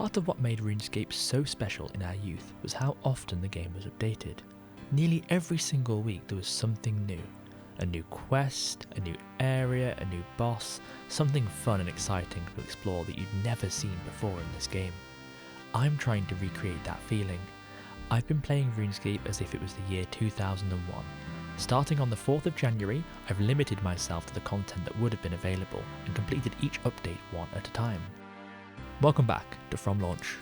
Part of what made RuneScape so special in our youth was how often the game was updated. Nearly every single week there was something new. A new quest, a new area, a new boss, something fun and exciting to explore that you'd never seen before in this game. I'm trying to recreate that feeling. I've been playing RuneScape as if it was the year 2001. Starting on the 4th of January, I've limited myself to the content that would have been available and completed each update one at a time. Welcome back to From Launch.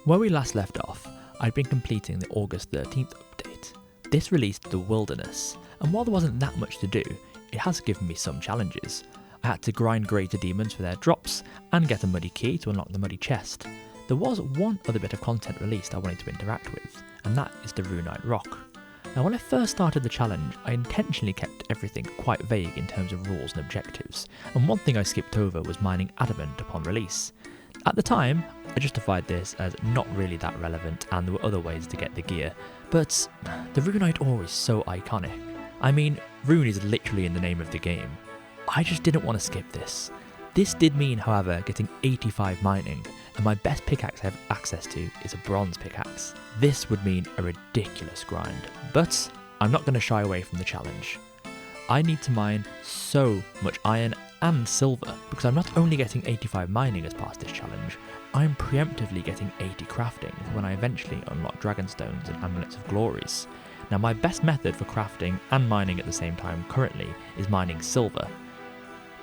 Where we last left off, I'd been completing the August 13th update. This released the Wilderness, and while there wasn't that much to do, it has given me some challenges. I had to grind greater demons for their drops, and get a muddy key to unlock the muddy chest. There was one other bit of content released I wanted to interact with, and that is the runite rock. Now when I first started the challenge, I intentionally kept everything quite vague in terms of rules and objectives, and one thing I skipped over was mining adamant upon release. At the time, I justified this as not really that relevant and there were other ways to get the gear, but the runite ore is so iconic. I mean, rune is literally in the name of the game. I just didn't want to skip this. This did mean, however, getting 85 mining, and my best pickaxe I have access to is a bronze pickaxe. This would mean a ridiculous grind, but I'm not going to shy away from the challenge. I need to mine so much iron and silver, because I'm not only getting 85 mining as part of this challenge, I'm preemptively getting 80 crafting when I eventually unlock dragonstones and amulets of glories. Now my best method for crafting and mining at the same time currently is mining silver.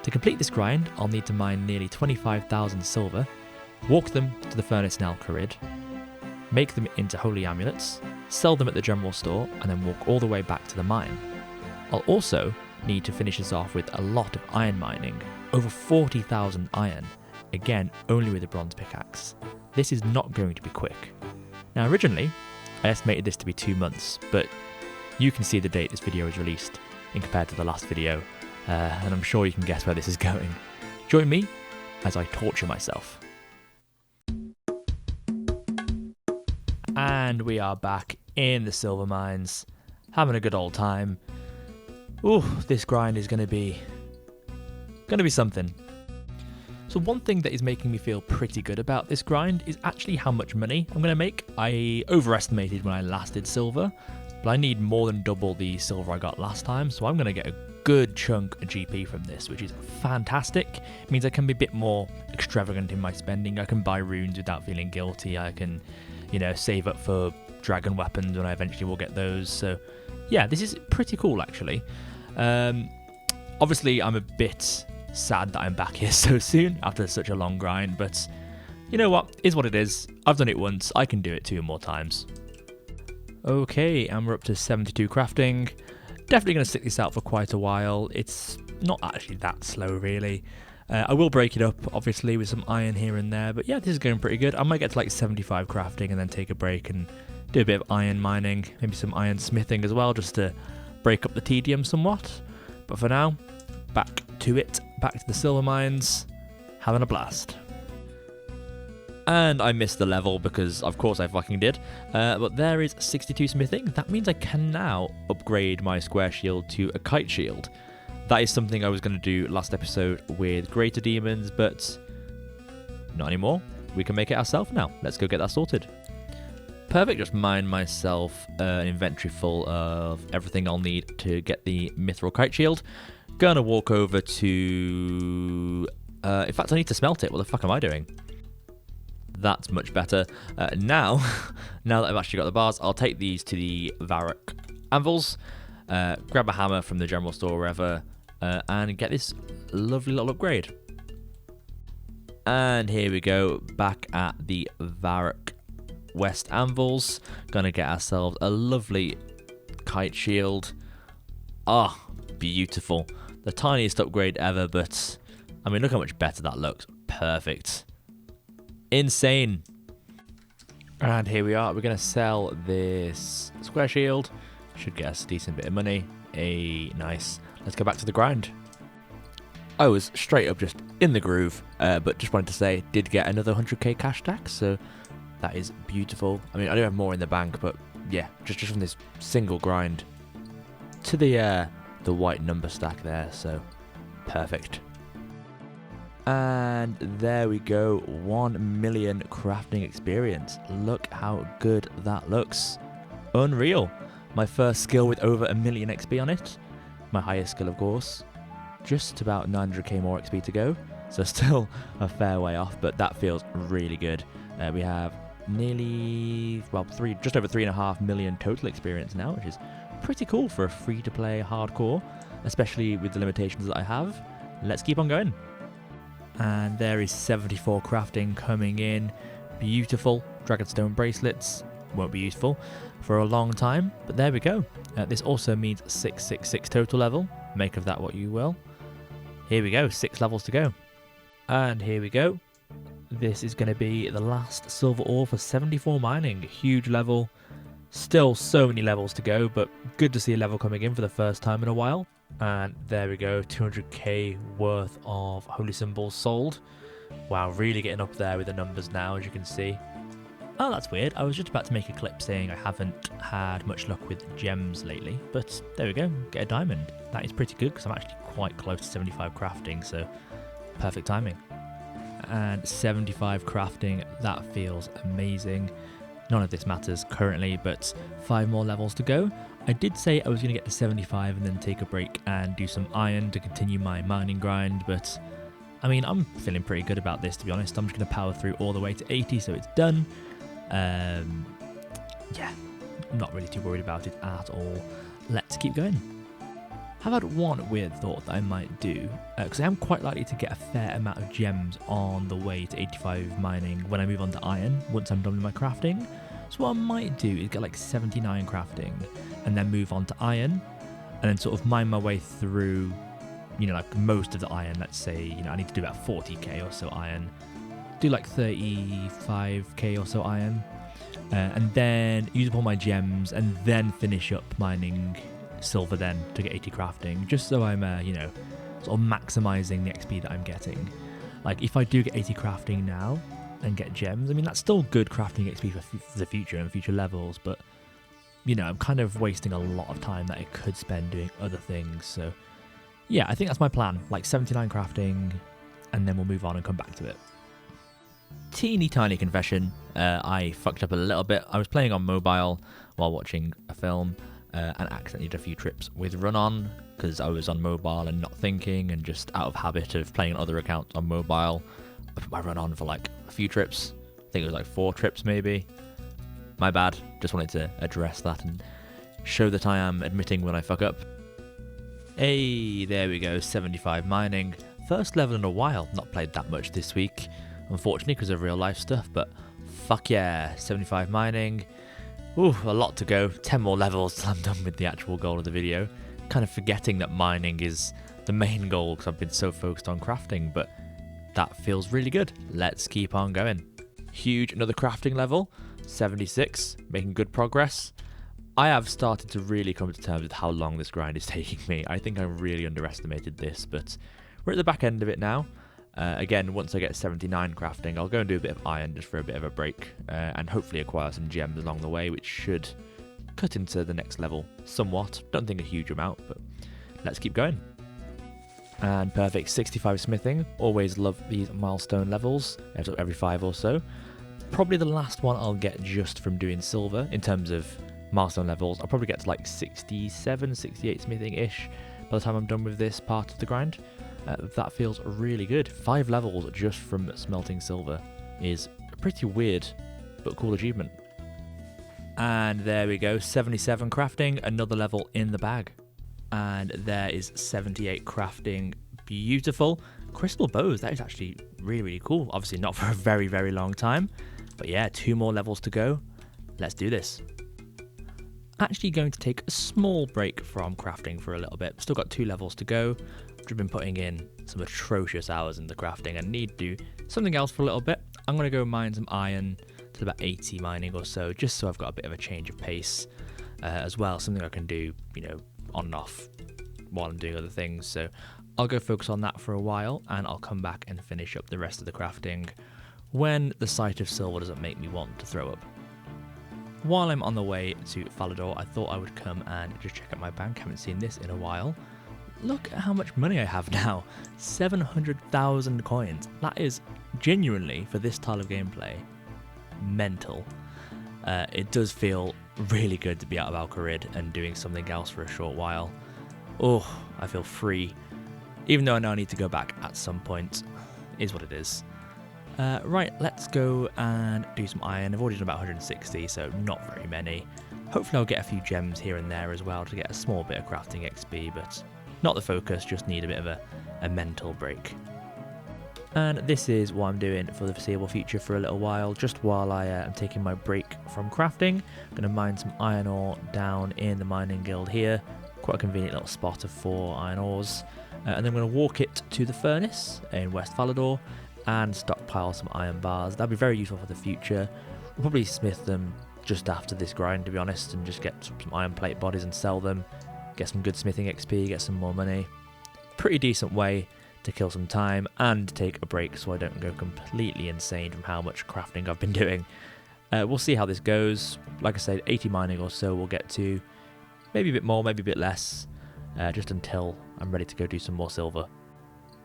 To complete this grind, I'll need to mine nearly 25,000 silver, walk them to the furnace in Al Kharid, make them into holy amulets, sell them at the general store, and then walk all the way back to the mine. I'll also need to finish this off with a lot of iron mining, over 40,000 iron, again only with a bronze pickaxe. This is not going to be quick. Now originally, I estimated this to be 2 months, but you can see the date this video is released in compared to the last video, and I'm sure you can guess where this is going. Join me as I torture myself. And we are back in the silver mines, having a good old time. Ooh, this grind is gonna be something. So one thing that is making me feel pretty good about this grind is actually how much money I'm gonna make. I overestimated when I last did silver, but I need more than double the silver I got last time, so I'm gonna get a good chunk of GP from this, which is fantastic. It means I can be a bit more extravagant in my spending. I can buy runes without feeling guilty. I can, save up for dragon weapons when I eventually will get those. So yeah, this is pretty cool actually. Obviously I'm a bit sad that I'm back here so soon after such a long grind, but you know what, is what it is. I've done it once, I can do it 2 more times. Okay, and we're up to 72 crafting. Definitely going to stick this out for quite a while. It's not actually that slow really. I will break it up obviously with some iron here and there, but yeah, this is going pretty good. I might get to like 75 crafting and then take a break and do a bit of iron mining, maybe some iron smithing as well, just to break up the tedium somewhat. But for now, back to it, back to the silver mines, having a blast. And I missed the level because of course I fucking did, but there is 62 smithing. That means I can now upgrade my square shield to a kite shield. That is something I was going to do last episode with greater demons, but not anymore. We can make it ourselves now. Let's go get that sorted. Perfect, just mine myself an inventory full of everything I'll need to get the mithril kite shield. Gonna walk over to... in fact, I need to smelt it. What the fuck am I doing? That's much better. Now that I've actually got the bars, I'll take these to the Varrock anvils, grab a hammer from the general store or wherever, and get this lovely little upgrade. And here we go, back at the Varrock West anvils. Gonna get ourselves a lovely kite shield. Ah, beautiful. The tiniest upgrade ever, but I mean, look how much better that looks. Perfect. Insane. And here we are. We're going to sell this square shield. Should get us a decent bit of money. Nice. Let's go back to the grind. I was straight up just in the groove, but just wanted to say, did get another 100k cash stack, so that is beautiful. I mean, I do have more in the bank, but yeah, just from this single grind to the white number stack there, so perfect. And there we go, 1 million crafting experience. Look how good that looks. Unreal. My first skill with over 1 million XP on it. My highest skill, of course. Just about 900k more XP to go. So still a fair way off, but that feels really good. We have nearly, well, just over 3.5 million total experience now, which is pretty cool for a free-to-play hardcore, especially with the limitations that I have. Let's keep on going. And there is 74 crafting coming in. Beautiful. Dragonstone bracelets. Won't be useful for a long time, but there we go. This also means 666 total level. Make of that what you will. Here we go, 6 levels to go. And here we go. This is going to be the last silver ore for 74 mining. Huge level. Still so many levels to go, but good to see a level coming in for the first time in a while. And there we go, 200k worth of holy symbols sold. Wow, really getting up there with the numbers now, as you can see. Oh, that's weird. I was just about to make a clip saying I haven't had much luck with gems lately, but there we go, get a diamond. That is pretty good because I'm actually quite close to 75 crafting, so perfect timing. And 75 crafting, that feels amazing. None of this matters currently, but 5 more levels to go. I did say I was going to get to 75 and then take a break and do some iron to continue my mining grind, but I mean, I'm feeling pretty good about this, to be honest. I'm just going to power through all the way to 80, so it's done. Yeah, I'm not really too worried about it at all. Let's keep going. I've had one weird thought that I might do, because I am quite likely to get a fair amount of gems on the way to 85 mining when I move on to iron, once I'm done with my crafting. So what I might do is get like 79 crafting, and then move on to iron, and then sort of mine my way through, you know, like most of the iron. Let's say, you know, I need to do about 40k or so iron, do like 35k or so iron, and then use up all my gems, and then finish up mining silver then to get 80 crafting, just so I'm, you know, sort of maximizing the XP that I'm getting. Like, if I do get 80 crafting now and get gems, I mean, that's still good crafting XP for the future and future levels, but, you know, I'm kind of wasting a lot of time that I could spend doing other things. So yeah, I think that's my plan, like 79 crafting, and then we'll move on and come back to it. Teeny tiny confession, I fucked up a little bit. I was playing on mobile while watching a film, and accidentally did a few trips with Run On, because I was on mobile and not thinking, and just out of habit of playing on other accounts on mobile, I put my Run On for like a few trips. I think it was like 4 trips maybe. My bad, just wanted to address that and show that I am admitting when I fuck up. Hey, there we go, 75 mining. First level in a while, not played that much this week, unfortunately because of real life stuff, but fuck yeah, 75 mining. Ooh, a lot to go, 10 more levels till I'm done with the actual goal of the video. Kind of forgetting that mining is the main goal because I've been so focused on crafting, but that feels really good. Let's keep on going. Huge, another crafting level, 76, making good progress. I have started to really come to terms with how long this grind is taking me. I think I really underestimated this, but we're at the back end of it now. Again, once I get 79 crafting, I'll go and do a bit of iron just for a bit of a break, and hopefully acquire some gems along the way, which should cut into the next level somewhat. Don't think a huge amount, but let's keep going. And perfect, 65 smithing. Always love these milestone levels, every 5 or so. Probably the last one I'll get just from doing silver in terms of milestone levels. I'll probably get to like 67, 68 smithing-ish by the time I'm done with this part of the grind. That feels really good. 5 levels just from smelting silver is a pretty weird but cool achievement. And there we go, 77 crafting, another level in the bag. And there is 78 crafting, beautiful. Crystal bows, that is actually really, really cool. Obviously not for a very, very long time, but yeah, 2 more levels to go. Let's do this. Actually going to take a small break from crafting for a little bit. Still got 2 levels to go. I've been putting in some atrocious hours in the crafting and need to do something else for a little bit. I'm going to go mine some iron to about 80 mining or so, just so I've got a bit of a change of pace as well. Something I can do, you know, on and off while I'm doing other things. So I'll go focus on that for a while, and I'll come back and finish up the rest of the crafting when the sight of silver doesn't make me want to throw up. While I'm on the way to Falador, I thought I would come and just check out my bank. Haven't seen this in a while. look at how much money I have now. 700,000 coins. That is genuinely, for this style of gameplay, mental. It does feel really good to be out of Alcarid and doing something else for a short while. Oh, I feel free. Even though I know I need to go back at some point. It is what it is. Right, let's go and do some iron. I've already done about 160, so not very many. Hopefully I'll get a few gems here and there as well to get a small bit of crafting XP, but not the focus, just need a bit of a mental break. And this is what I'm doing for the foreseeable future for a little while, just while I am taking my break from crafting. I'm going to mine some iron ore down in the mining guild here. Quite a convenient little spot of 4 iron ores. And then I'm going to walk it to the furnace in West Falador and stockpile some iron bars. That'll be very useful for the future. We'll probably smith them just after this grind, to be honest, and just get some iron plate bodies and sell them. Get some good smithing XP, get some more money. Pretty decent way to kill some time and take a break so I don't go completely insane from how much crafting I've been doing. We'll see how this goes. Like I said, 80 mining or so we'll get to. Maybe a bit more, maybe a bit less, just until I'm ready to go do some more silver.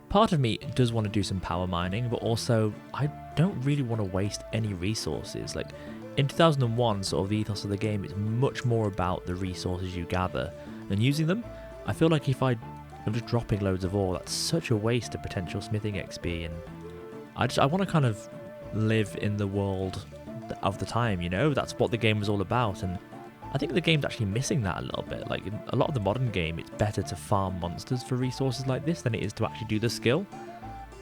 Part of me does want to do some power mining, but also I don't really want to waste any resources. Like in 2001, sort of the ethos of the game is much more about the resources you gather than using them. I feel like if I'm just dropping loads of ore, that's such a waste of potential smithing XP, and I want to kind of live in the world of the time, you know? That's what the game was all about, and I think the game's actually missing that a little bit. Like in a lot of the modern game, it's better to farm monsters for resources like this than it is to actually do the skill.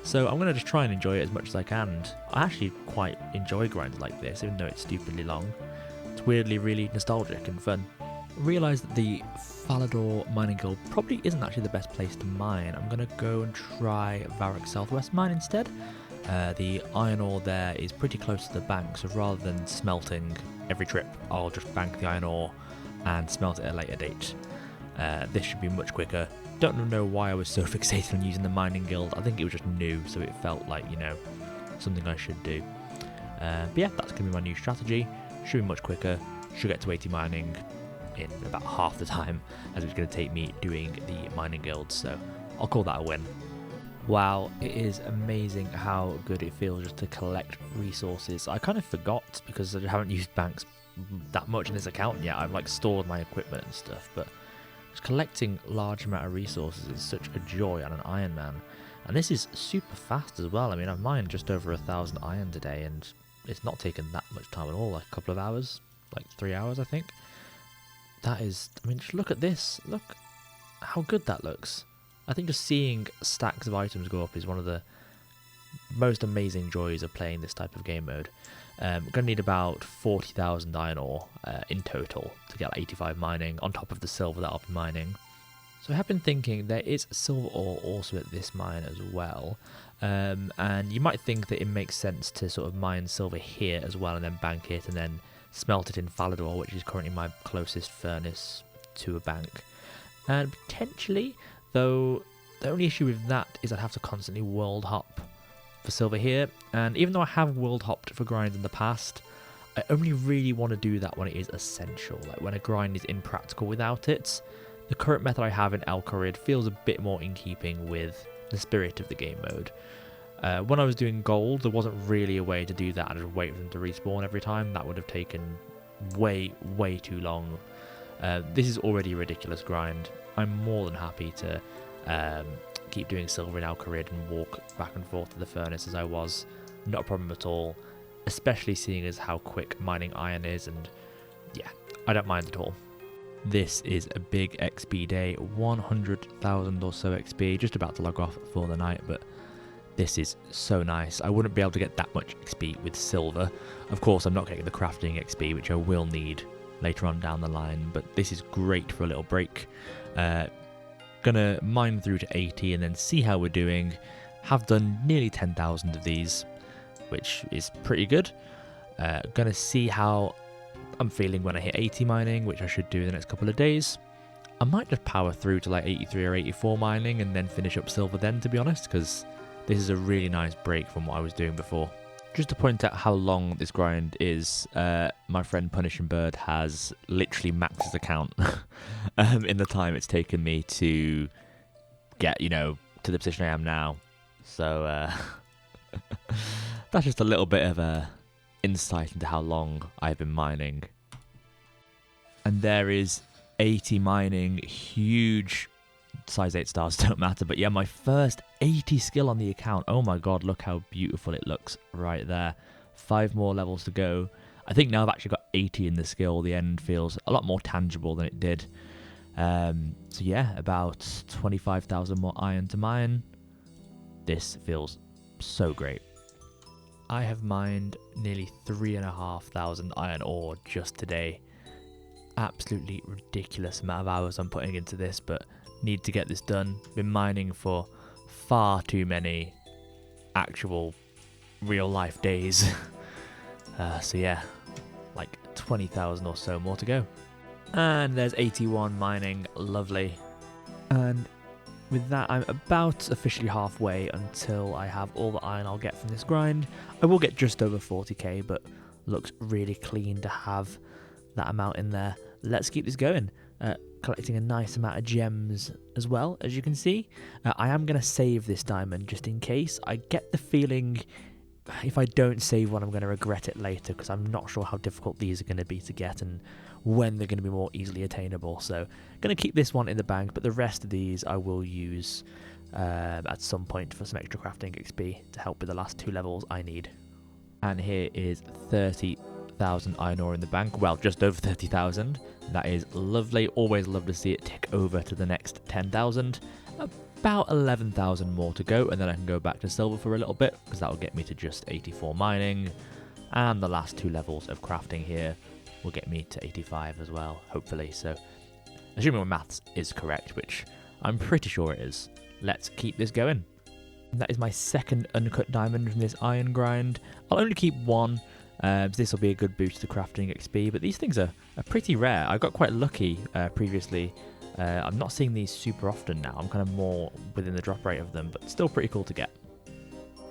So I'm going to just try and enjoy it as much as I can. And I actually quite enjoy grinds like this, even though it's stupidly long. It's weirdly really nostalgic and fun. Realised that the Falador mining guild probably isn't actually the best place to mine. I'm going to go and try Varrock Southwest mine instead. The iron ore there is pretty close to the bank, so rather than smelting every trip, I'll just bank the iron ore and smelt it at a later date. This should be much quicker. Don't know why I was so fixated on using the mining guild. I think it was just new, so it felt like, you know, something I should do. But yeah, that's going to be my new strategy. Should be much quicker. Should get to 80 mining in about half the time as it's going to take me doing the mining guild, so I'll call that a win. Wow, it is amazing how good it feels just to collect resources. I kind of forgot because I haven't used banks that much in this account yet. I've like stored my equipment and stuff, but just collecting large amount of resources is such a joy on an Iron Man. And this is super fast as well. I mean, I've mined just over 1,000 iron today, and it's not taken that much time at all, like a couple of hours, like 3 hours, I think. That is, I mean, just look at this. Look how good that looks. I think just seeing stacks of items go up is one of the most amazing joys of playing this type of game mode. We're going to need about 40,000 iron ore in total to get like 85 mining on top of the silver that I'll be mining. So I have been thinking there is silver ore also at this mine as well. And you might think that it makes sense to sort of mine silver here as well and then bank it and then smelt it in Falador, which is currently my closest furnace to a bank. And potentially, though, the only issue with that is I'd have to constantly world hop for silver here, and even though I have world hopped for grinds in the past, I only really want to do that when it is essential, like when a grind is impractical without it. The current method I have in Alcarid feels a bit more in keeping with the spirit of the game mode. When I was doing gold, there wasn't really a way to do that and just wait for them to respawn every time. That would have taken way too long. This is already a ridiculous grind. I'm more than happy to keep doing silver in Alcarid and walk back and forth to the furnace as I was. Not a problem at all, especially seeing as how quick mining iron is, and yeah, I don't mind at all. This is a big XP day, 100,000 or so XP, just about to log off for the night, but this is so nice. I wouldn't be able to get that much XP with silver. Of course, I'm not getting the crafting XP, which I will need later on down the line, but this is great for a little break. Gonna mine through to 80 and then see how we're doing. Have done nearly 10,000 of these, which is pretty good. Gonna see how I'm feeling when I hit 80 mining, which I should do in the next couple of days. I might just power through to like 83 or 84 mining and then finish up silver then, to be honest, because this is a really nice break from what I was doing before. Just to point out how long this grind is, my friend Punishing Bird has literally maxed his account in the time it's taken me to get, you know, to the position I am now. So that's just a little bit of a insight into how long I've been mining. And there is 80 mining, huge. Size 8 stars don't matter, but yeah, my first 80 skill on the account. Oh my god, look how beautiful it looks right there. 5 more levels to go. I think now I've actually got 80 in the skill, the end feels a lot more tangible than it did. So yeah, about 25,000 more iron to mine. This feels so great. I have mined nearly 3,500 iron ore just today. Absolutely ridiculous amount of hours I'm putting into this, but need to get this done. Been mining for far too many actual real life days. So yeah, like 20,000 or so more to go. And there's 81 mining, lovely. And with that, I'm about officially halfway until I have all the iron I'll get from this grind. I will get just over 40k, but looks really clean to have that amount in there. Let's keep this going. Collecting a nice amount of gems as well, as you can see. I am going to save this diamond just in case. I get the feeling if I don't save one, I'm going to regret it later, because I'm not sure how difficult these are going to be to get and when they're going to be more easily attainable. So going to keep this one in the bank, but the rest of these I will use at some point for some extra crafting XP to help with the last 2 levels I need. And here is 30,000 iron ore in the bank. Well, just over 30,000. That is lovely. Always love to see it tick over to the next 10,000. About 11,000 more to go, and then I can go back to silver for a little bit, because that will get me to just 84 mining. And the last 2 levels of crafting here will get me to 85 as well, hopefully. So, assuming my maths is correct, which I'm pretty sure it is, let's keep this going. And that is my second uncut diamond from this iron grind. I'll only keep one. This will be a good boost to crafting XP, but these things are pretty rare. I got quite lucky previously. I'm not seeing these super often now. I'm kind of more within the drop rate of them, but still pretty cool to get.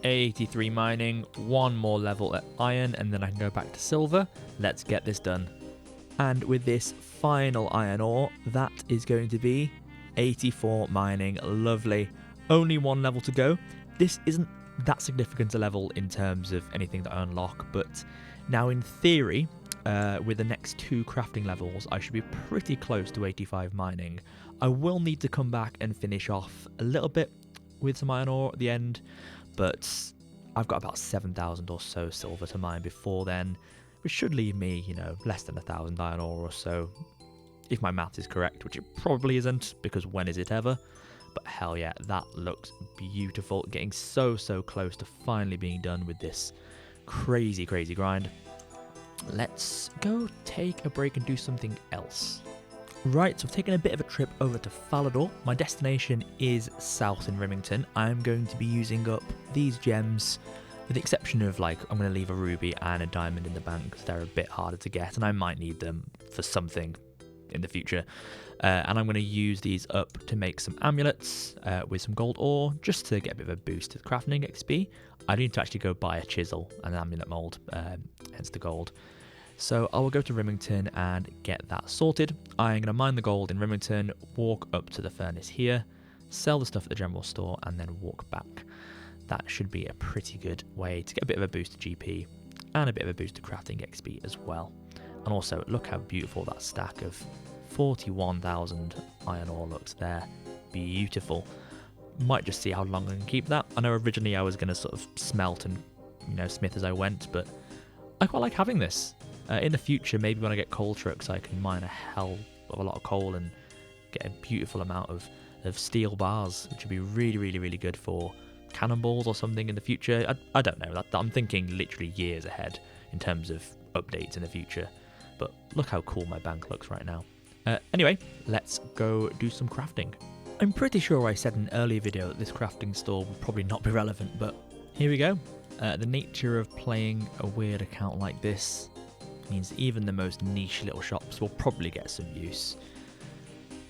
83 mining, 1 more level at iron, and then I can go back to silver. Let's get this done. And with this final iron ore, that is going to be 84 mining. Lovely. Only 1 level to go. This isn't that significant a level in terms of anything that I unlock, but now in theory, with the next 2 crafting levels, I should be pretty close to 85 mining. I will need to come back and finish off a little bit with some iron ore at the end, but I've got about 7,000 or so silver to mine before then, which should leave me, you know, less than 1,000 iron ore or so, if my math is correct, which it probably isn't, because when is it ever? But hell yeah, that looks beautiful. Getting so close to finally being done with this crazy grind. Let's go take a break and do something else. Right, so I've taken a bit of a trip over to Falador. My destination is south in Rimington. I'm going to be using up these gems, with the exception of, like, I'm going to leave a ruby and a diamond in the bank because they're a bit harder to get, and I might need them for something in the future. And I'm going to use these up to make some amulets with some gold ore, just to get a bit of a boost to crafting XP. I need to actually go buy a chisel and an amulet mold, hence the gold. So I will go to Rimington and get that sorted. I'm going to mine the gold in Rimington, walk up to the furnace here, sell the stuff at the general store, and then walk back. That should be a pretty good way to get a bit of a boost to GP and a bit of a boost to crafting XP as well. And also, look how beautiful that stack of 41,000 iron ore looks there. Beautiful. Might just see how long I can keep that. I know originally I was going to sort of smelt and, you know, smith as I went, but I quite like having this. In the future, maybe when I get coal trucks, I can mine a hell of a lot of coal and get a beautiful amount of steel bars, which would be really good for cannonballs or something in the future. I don't know. I'm thinking literally years ahead in terms of updates in the future. But look how cool my bank looks right now. Anyway, let's go do some crafting. I'm pretty sure I said in an earlier video that this crafting store would probably not be relevant, but here we go. The nature of playing a weird account like this means even the most niche little shops will probably get some use.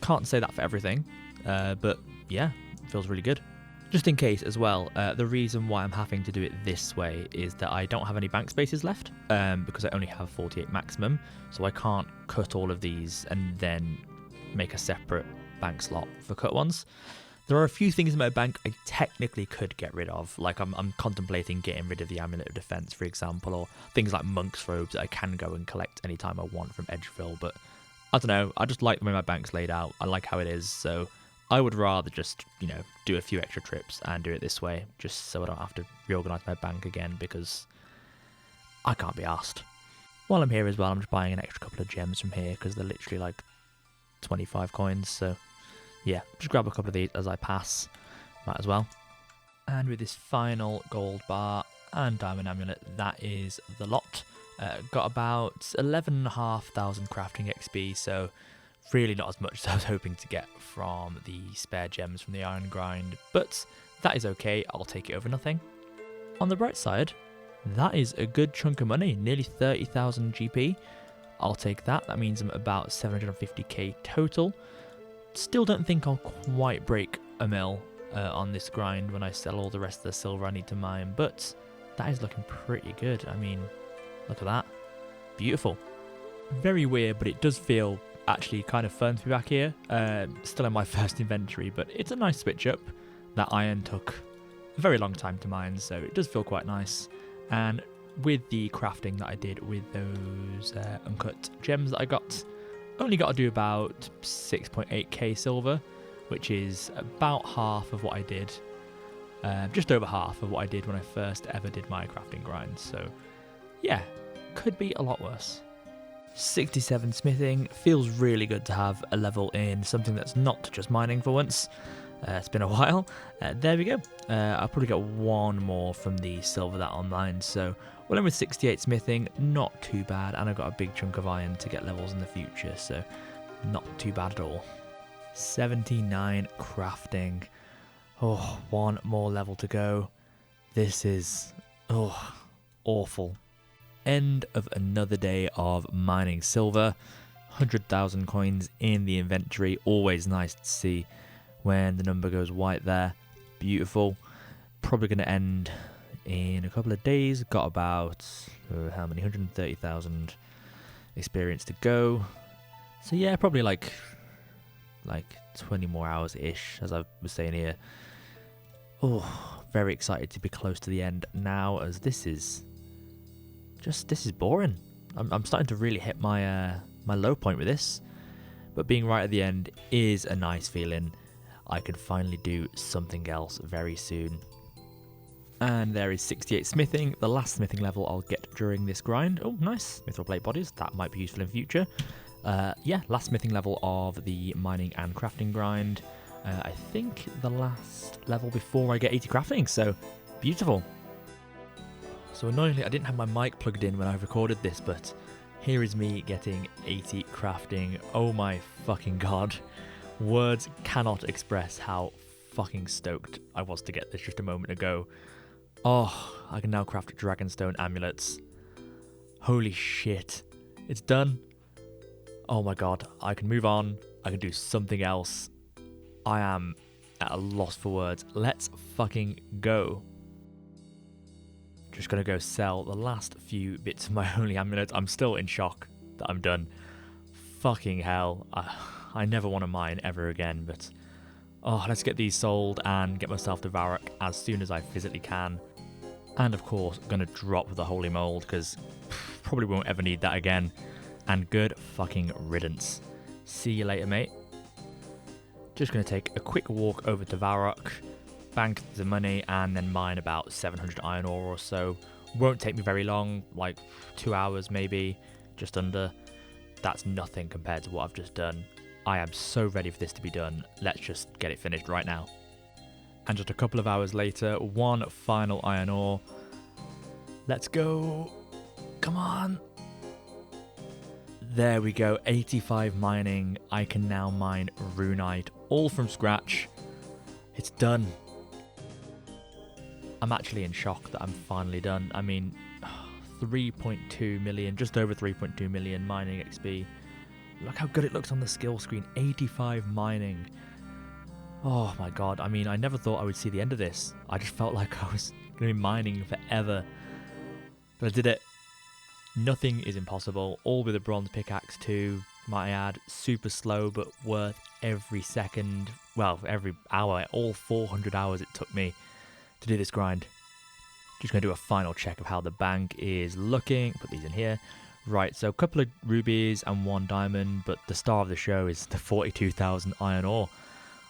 Can't say that for everything, but yeah, it feels really good. Just in case as well, the reason why I'm having to do it this way is that I don't have any bank spaces left, because I only have 48 maximum, so I can't cut all of these and then make a separate bank slot for cut ones. There are a few things in my bank I technically could get rid of, like I'm contemplating getting rid of the Amulet of Defense, for example, or things like Monk's Robes that I can go and collect anytime I want from Edgeville, but I don't know, I just like the way my bank's laid out, I like how it is, so I would rather just, you know, do a few extra trips and do it this way, just so I don't have to reorganise my bank again, because I can't be arsed. While I'm here as well, I'm just buying an extra couple of gems from here, because they're literally like 25 coins, so yeah, just grab a couple of these as I pass, might as well. And with this final gold bar and diamond amulet, that is the lot. Got about 11,500 crafting XP, so really not as much as I was hoping to get from the spare gems from the iron grind, but that is okay, I'll take it over nothing. On the bright side, that is a good chunk of money, nearly 30,000 GP. I'll take that, that means I'm about 750k total. Still don't think I'll quite break a mil on this grind when I sell all the rest of the silver I need to mine, but that is looking pretty good. I mean, look at that. Beautiful. Very weird, but it does feel actually kind of fun to be back here. Still in my first inventory, but it's a nice switch up. That iron took a very long time to mine, so it does feel quite nice. And with the crafting that I did with those uncut gems that I got, only got to do about 6.8k silver, which is about half of what I did, just over half of what I did when I first ever did my crafting grind. So yeah, could be a lot worse. 67 smithing, feels really good to have a level in something that's not just mining for once. It's been a while. There we go. I'll probably get one more from the silver that online, so well, I'm with 68 smithing, not too bad, and I've got a big chunk of iron to get levels in the future, so not too bad at all. 79 crafting. Oh, one more level to go. This is, awful. End of another day of mining silver. 100,000 coins in the inventory, always nice to see when the number goes white there. Beautiful. Probably going to end in a couple of days. Got about, how many, 130,000 experience to go. So yeah, probably like 20 more hours-ish, as I was saying here. Oh, very excited to be close to the end now, as this is boring. I'm starting to really hit my my low point with this, but being right at the end is a nice feeling. I can finally do something else very soon. And there is 68 smithing, the last smithing level I'll get during this grind. Oh, nice. Mithril plate bodies, that might be useful in future. Yeah, last smithing level of the mining and crafting grind. I think the last level before I get 80 crafting, so beautiful. So annoyingly, I didn't have my mic plugged in when I recorded this, but here is me getting 80 crafting. Oh my fucking god. Words cannot express how fucking stoked I was to get this just a moment ago. Oh, I can now craft Dragonstone amulets. Holy shit. It's done. Oh my god, I can move on. I can do something else. I am at a loss for words. Let's fucking go. Just gonna go sell the last few bits of my holy amulets. I'm still in shock that I'm done. Fucking hell. I never want to mine ever again, but let's get these sold and get myself to Varrock as soon as I physically can. And of course, I'm gonna drop the holy mold because probably won't ever need that again. And good fucking riddance. See you later, mate. Just gonna take a quick walk over to Varrock, bank the money, and then mine about 700 iron ore or so. Won't take me very long, like 2 hours maybe, just under. That's nothing compared to what I've just done. I am so ready for this to be done. Let's just get it finished right now. And just a couple of hours later, one final iron ore. Let's go. Come on. There we go, 85 mining. I can now mine runite, all from scratch. It's done. I'm actually in shock that I'm finally done. I mean, 3.2 million, just over 3.2 million mining XP. Look how good it looks on the skill screen, 85 mining. Oh my god, I mean, I never thought I would see the end of this. I just felt like I was going to be mining forever. But I did it. Nothing is impossible, all with a bronze pickaxe too, might I add. Super slow, but worth every second. well, every hour, all 400 hours it took me to do this grind. Just going to do a final check of how the bank is looking. Put these in here. Right, so a couple of rubies and 1 diamond, but the star of the show is the 42,000 iron ore.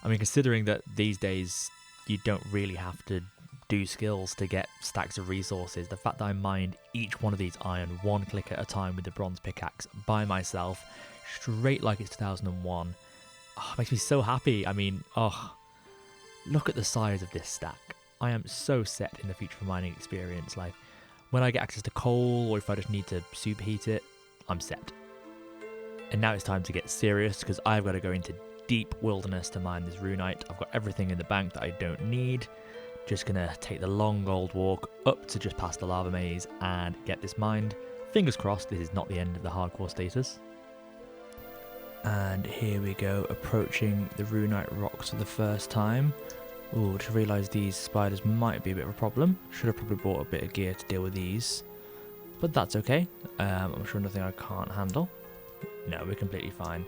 I mean, considering that these days you don't really have to do skills to get stacks of resources, the fact that I mined each one of these iron 1 click at a time with the bronze pickaxe by myself, straight like it's 2001, makes me so happy. I mean, look at the size of this stack. I am so set in the future for mining experience. Like, when I get access to coal, or if I just need to superheat it, I'm set. And now it's time to get serious, because I've got to go into deep wilderness to mine this runite. I've got everything in the bank that I don't need. Just gonna take the long old walk up to just past the lava maze and get this mined. Fingers crossed this is not the end of the hardcore status. And here we go, approaching the runite rocks for the first time. Ooh, just realised these spiders might be a bit of a problem. Should have probably bought a bit of gear to deal with these. But that's okay. I'm sure nothing I can't handle. No, we're completely fine.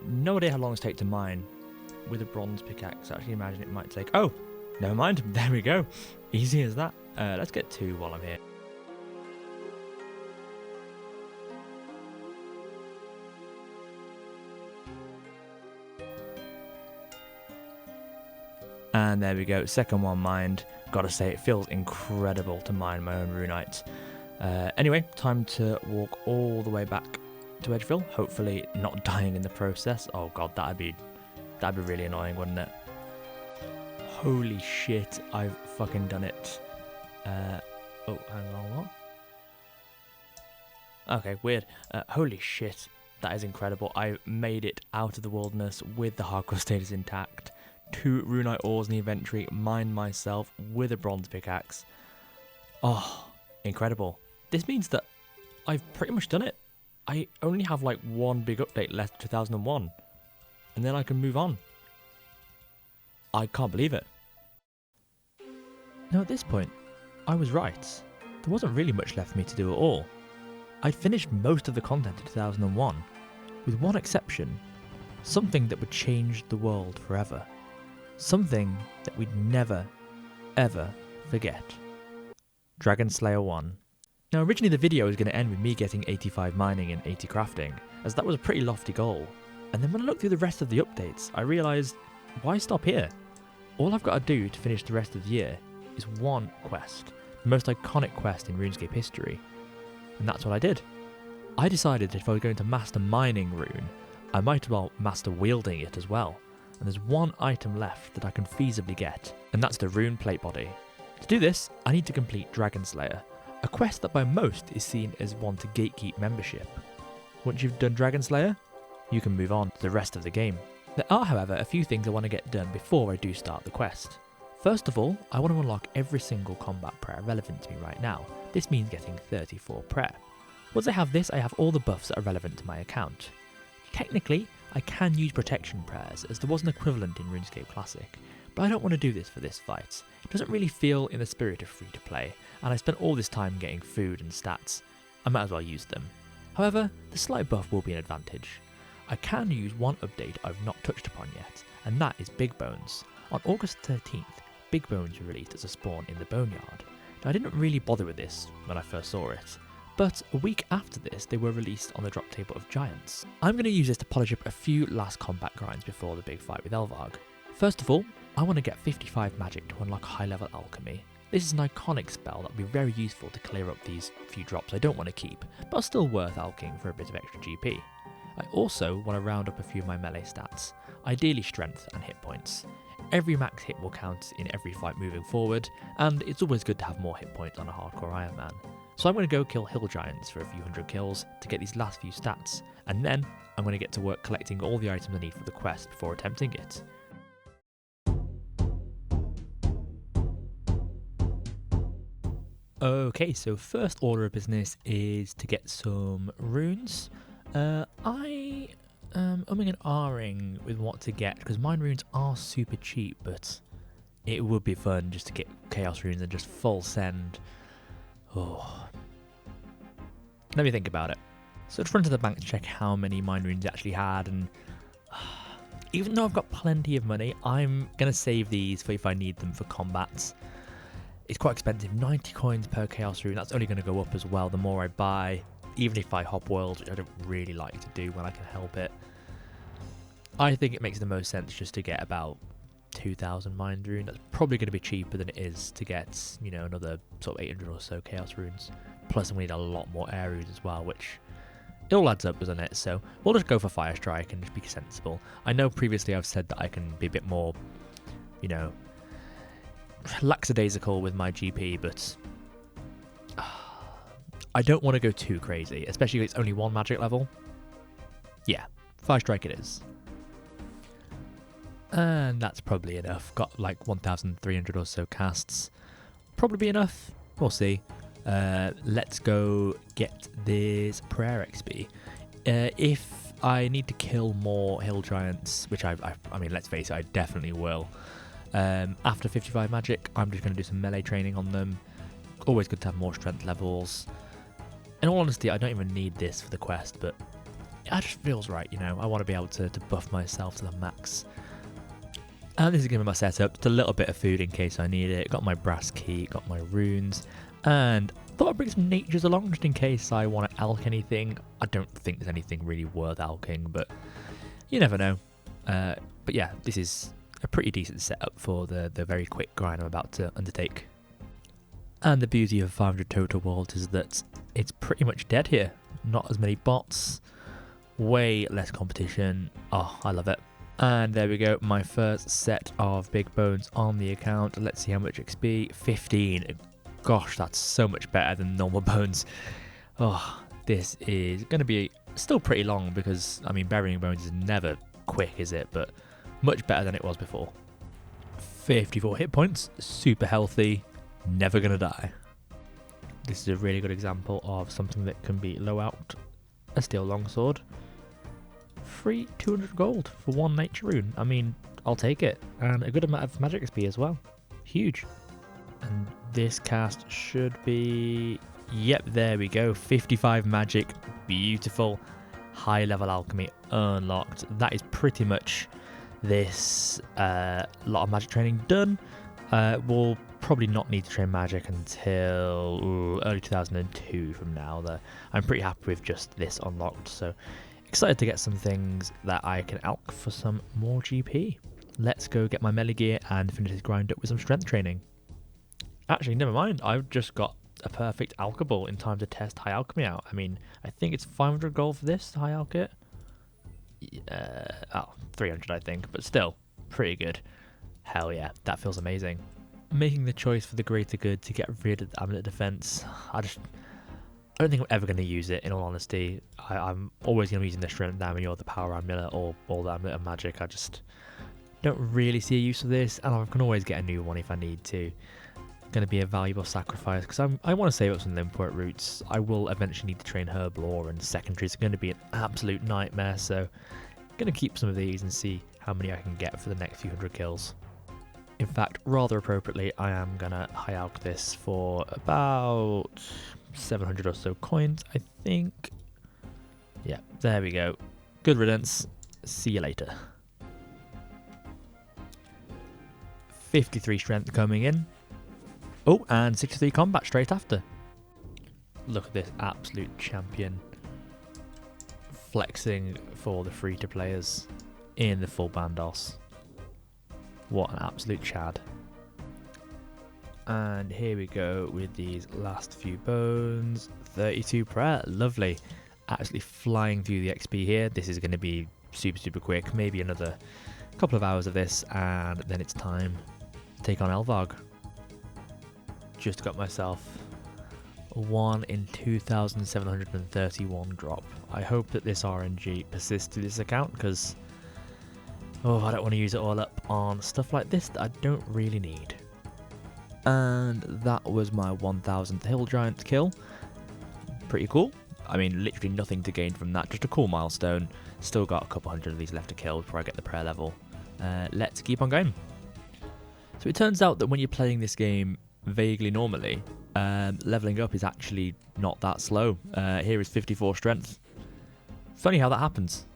No idea how long it's take to mine with a bronze pickaxe. I actually imagine it might take... Oh, never mind. There we go. Easy as that. Let's get 2 while I'm here. And there we go, second one mined. Gotta say, it feels incredible to mine my own runite. Anyway, time to walk all the way back to Edgeville, hopefully not dying in the process. Oh god, that'd be really annoying, wouldn't it? Holy shit, I've fucking done it. Oh, hang on, what? Okay, weird. Holy shit, that is incredible. I made it out of the wilderness with the hardcore status intact. 2 runite ores in the inventory, mined myself with a bronze pickaxe. Oh, incredible. This means that I've pretty much done it. I only have like 1 big update left, 2001, and then I can move on. I can't believe it. Now at this point, I was right. There wasn't really much left for me to do at all. I'd finished most of the content in 2001, with one exception, something that would change the world forever. Something that we'd never, ever forget. Dragon Slayer 1. Now originally the video was going to end with me getting 85 mining and 80 crafting, as that was a pretty lofty goal. And then when I looked through the rest of the updates, I realised, why stop here? All I've got to do to finish the rest of the year is 1 quest, the most iconic quest in RuneScape history. And that's what I did. I decided that if I was going to master mining rune, I might as well master wielding it as well. And there's 1 item left that I can feasibly get, and that's the rune plate body. To do this, I need to complete Dragon Slayer, a quest that by most is seen as one to gatekeep membership. Once you've done Dragon Slayer, you can move on to the rest of the game. There are, however, a few things I want to get done before I do start the quest. First of all, I want to unlock every single combat prayer relevant to me right now. This means getting 34 prayer. Once I have this, I have all the buffs that are relevant to my account. Technically, I can use protection prayers, as there was an equivalent in RuneScape Classic, but I don't want to do this for this fight. It doesn't really feel in the spirit of free to play, and I spent all this time getting food and stats. I might as well use them. However, the slight buff will be an advantage. I can use 1 update I've not touched upon yet, and that is Big Bones. On August 13th, Big Bones were released as a spawn in the Boneyard. Now I didn't really bother with this when I first saw it, but a week after this they were released on the drop table of Giants. I'm going to use this to polish up a few last combat grinds before the big fight with Elvarg. First of all, I want to get 55 magic to unlock high level alchemy. This is an iconic spell that will be very useful to clear up these few drops I don't want to keep, but are still worth alching for a bit of extra GP. I also want to round up a few of my melee stats, ideally strength and hit points. Every max hit will count in every fight moving forward, and it's always good to have more hit points on a hardcore Iron Man. So I'm going to go kill hill giants for a few hundred kills to get these last few stats, and then I'm going to get to work collecting all the items I need for the quest before attempting it. Okay, so first order of business is to get some runes. I am umming and ahhing with what to get, because mine runes are super cheap, but it would be fun just to get chaos runes and just full send. Oh. Let me think about it. So I just run to the bank to check how many mine runes I actually had, and even though I've got plenty of money, I'm going to save these for if I need them for combats. It's quite expensive, 90 coins per chaos rune. That's only going to go up as well the more I buy, even if I hop worlds, which I don't really like to do when I can help it. I think it makes the most sense just to get about 2,000 mind rune. That's probably going to be cheaper than it is to get, you know, another sort of 800 or so chaos runes. Plus we need a lot more air runes as well, which it all adds up, doesn't it? So we'll just go for Fire Strike and just be sensible. I know previously I've said that I can be a bit more, you know, lackadaisical with my GP, but I don't want to go too crazy, especially if it's only one magic level. Yeah, Fire Strike it is. And that's probably enough. Got like 1,300 or so casts. Probably be enough. We'll see. Let's go get this prayer XP. If I need to kill more hill giants, which I mean, let's face it, I definitely will. After 55 magic, I'm just going to do some melee training on them. Always good to have more strength levels. In all honesty, I don't even need this for the quest, but it just feels right, you know. I want to be able to buff myself to the max. And this is going to be my setup. Just a little bit of food in case I need it. Got my brass key, got my runes, and thought I'd bring some natures along just in case I want to alch anything. I don't think there's anything really worth alching, but you never know. But yeah, this is a pretty decent setup for the very quick grind I'm about to undertake. And the beauty of 500 total worlds is that it's pretty much dead here. Not as many bots, way less competition. Oh, I love it. And there we go, my first set of big bones on the account. Let's see how much XP. 15. Gosh, that's so much better than normal bones. Oh, this is going to be still pretty long because, I mean, burying bones is never quick, is it? But much better than it was before. 54 hit points, super healthy, never going to die. This is a really good example of something that can be low out. A steel longsword. Free 200 gold for one nature rune. I mean, I'll take it. And a good amount of magic XP as well. Huge. And this cast should be... Yep, there we go. 55 magic. Beautiful. High level alchemy unlocked. That is pretty much this lot of magic training done. We'll probably not need to train magic until early 2002 from now. I'm pretty happy with just this unlocked. So excited to get some things that I can alch for some more GP. Let's go get my melee gear and finish this grind up with some strength training. Actually, never mind. I've just got a perfect alchable in time to test high alchemy out. I mean, I think it's 500 gold for this high alch it. 300 I think, but still pretty good. Hell yeah, that feels amazing. Making the choice for the greater good to get rid of the amulet defense. I don't think I'm ever going to use it, in all honesty. I'm always going to be using the strength damage or the power amulet or the amulet of magic. I just don't really see a use for this, and I can always get a new one if I need to. Going to be a valuable sacrifice because I want to save up some import routes. I will eventually need to train herb lore, and secondaries are going to be an absolute nightmare, so I'm going to keep some of these and see how many I can get for the next few hundred kills. In fact, rather appropriately, I am going to high alch this for about 700 or so coins, I think. Yeah, there we go. Good riddance. See you later. 53 strength coming in. Oh, and 63 combat straight after. Look at this absolute champion. Flexing for the free-to-players in the full bandos. What an absolute chad. And here we go with these last few bones. 32 prayer, lovely. Absolutely flying through the XP here. This is going to be super quick. Maybe another couple of hours of this, and then it's time to take on Elvarg. Just got myself a 1 in 2,731 drop. I hope that this RNG persists to this account because I don't want to use it all up on stuff like this that I don't really need. And that was my 1,000th hill giant kill. Pretty cool. I mean, literally nothing to gain from that. Just a cool milestone. Still got a couple hundred of these left to kill before I get the prayer level. Let's keep on going. So it turns out that when you're playing this game vaguely normally, leveling up is actually not that slow. Here is 54 strength. Funny how that happens.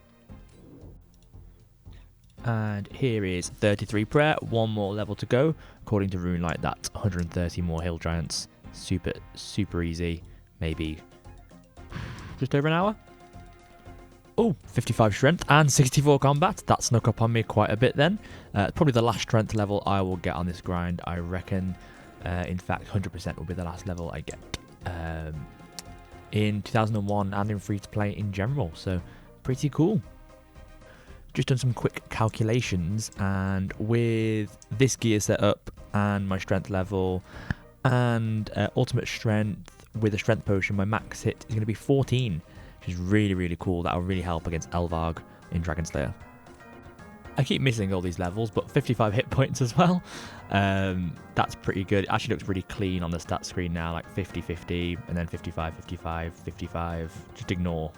And here is 33 prayer, one more level to go. According to runite, that's 130 more hill giants. Super easy. Maybe just over an hour. Oh, 55 strength and 64 combat. That snuck up on me quite a bit then. Probably the last strength level I will get on this grind, I reckon. In fact, 100% will be the last level I get in 2001 and in free-to-play in general. So, pretty cool. Just done some quick calculations, and with this gear set up and my strength level and ultimate strength with a strength potion, my max hit is going to be 14. Which is really cool. That'll really help against Elvarg in Dragon Slayer. I keep missing all these levels, but 55 hit points as well. That's pretty good. It actually looks really clean on the stat screen now, like 50-50, and then 55-55-55. Just ignore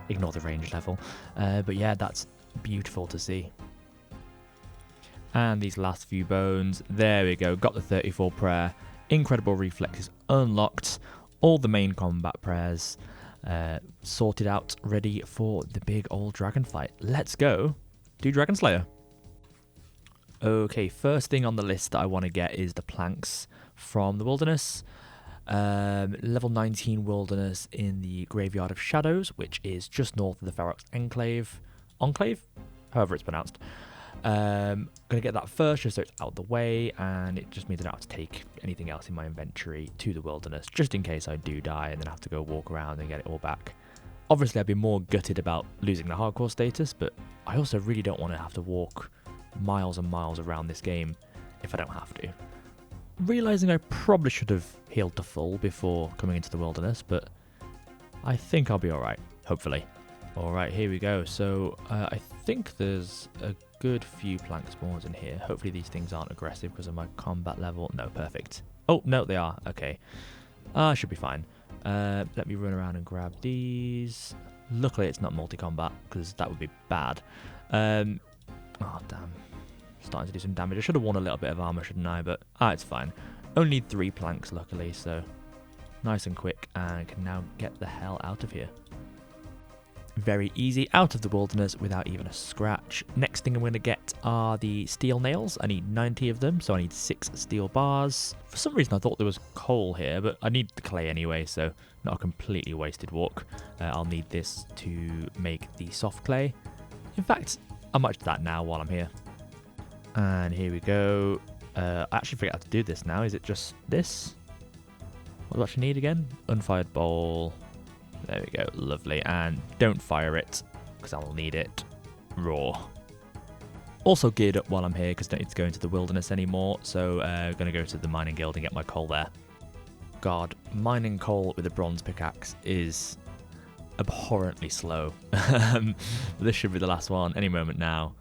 the range level. But yeah, that's beautiful to see. And these last few bones, there we go. Got the 34 prayer. Incredible reflexes unlocked. All the main combat prayers sorted out, ready for the big old dragon fight. Let's go do Dragon Slayer. Okay, first thing on the list that I want to get is the planks from the wilderness. Level 19 wilderness in the Graveyard of Shadows, which is just north of the Ferox Enclave, however it's pronounced. Gonna get that first just so it's out the way, and it just means I don't have to take anything else in my inventory to the wilderness, just in case I do die and then have to go walk around and get it all back. Obviously I'd be more gutted about losing the hardcore status, but I also really don't want to have to walk miles and miles around this game if I don't have to. Realising I probably should have healed to full before coming into the wilderness, but I think I'll be alright, hopefully. Alright, here we go. So I think there's a good few plank spawns in here. Hopefully these things aren't aggressive because of my combat level. No, perfect. Oh, no, they are. Okay. I should be fine. Let me run around and grab these. Luckily it's not multi-combat because that would be bad. Oh, damn. Starting to do some damage. I should have worn a little bit of armor, shouldn't I? But it's fine. Only need 3 planks, luckily, so nice and quick, and can now get the hell out of here. Very easy, out of the wilderness without even a scratch. Next thing I'm going to get are the steel nails. I need 90 of them, so I need 6 steel bars. For some reason I thought there was coal here, but I need the clay anyway, so not a completely wasted walk. I'll need this to make the soft clay. In fact, I might do that now while I'm here. And here we go. I actually forget how to do this now. Is it just this? What do I actually need again? Unfired bowl. There we go, lovely. And don't fire it, because I'll need it raw. Also geared up while I'm here, because I don't need to go into the wilderness anymore. So I'm going to go to the mining guild and get my coal there. God, mining coal with a bronze pickaxe is abhorrently slow. This should be the last one, any moment now.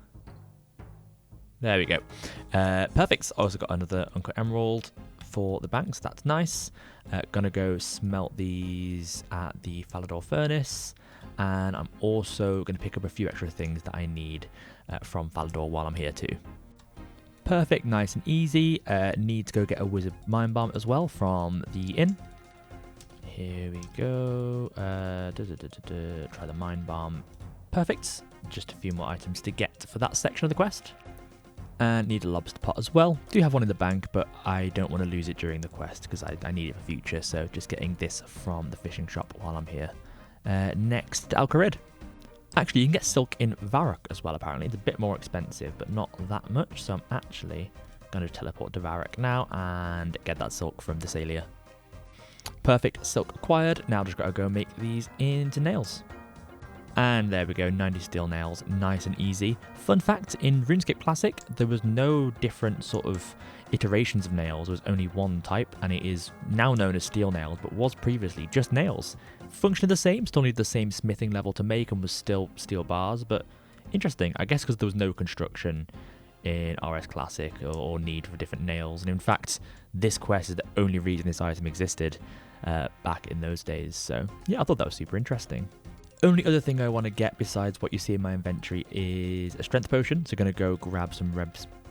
There we go. Perfect. Also got another uncut emerald for the banks. That's nice. Gonna go smelt these at the Falador furnace, and I'm also gonna pick up a few extra things that I need from Falador while I'm here too. Perfect, nice and easy. Need to go get a wizard mine bomb as well from the inn. Here we go. Try the mine bomb. Perfect. Just a few more items to get for that section of the quest. And need a lobster pot as well. Do have one in the bank, but I don't want to lose it during the quest because I need it for future. So just getting this from the fishing shop while I'm here. Next, Alcarid. Actually, you can get silk in Varrock as well, apparently. It's a bit more expensive, but not that much. So I'm actually going to teleport to Varrock now and get that silk from Thessalia. Perfect, silk acquired. Now just got to go make these into nails. And there we go, 90 steel nails, nice and easy. Fun fact, in RuneScape Classic, there was no different sort of iterations of nails. There was only one type, and it is now known as steel nails, but was previously just nails. Functioned the same, still needed the same smithing level to make, and was still steel bars, but interesting. I guess because there was no construction in RS Classic or need for different nails. And in fact, this quest is the only reason this item existed back in those days. So yeah, I thought that was super interesting. Only other thing I want to get besides what you see in my inventory is a strength potion. So going to go grab some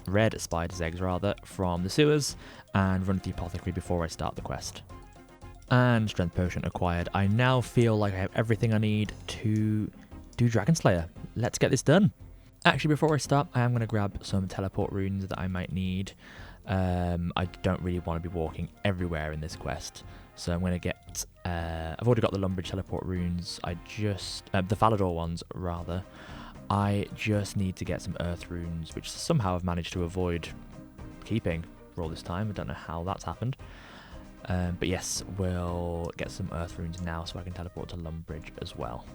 red spider's eggs from the sewers and run to the apothecary before I start the quest. And strength potion acquired. I now feel like I have everything I need to do Dragon Slayer. Let's get this done. Actually, before I start, I am going to grab some teleport runes that I might need. I don't really want to be walking everywhere in this quest, so I'm going to get... I've already got the Lumbridge teleport runes. The Falador ones, rather. I just need to get some earth runes, which somehow I've managed to avoid keeping for all this time. I don't know how that's happened. But yes, we'll get some earth runes now so I can teleport to Lumbridge as well.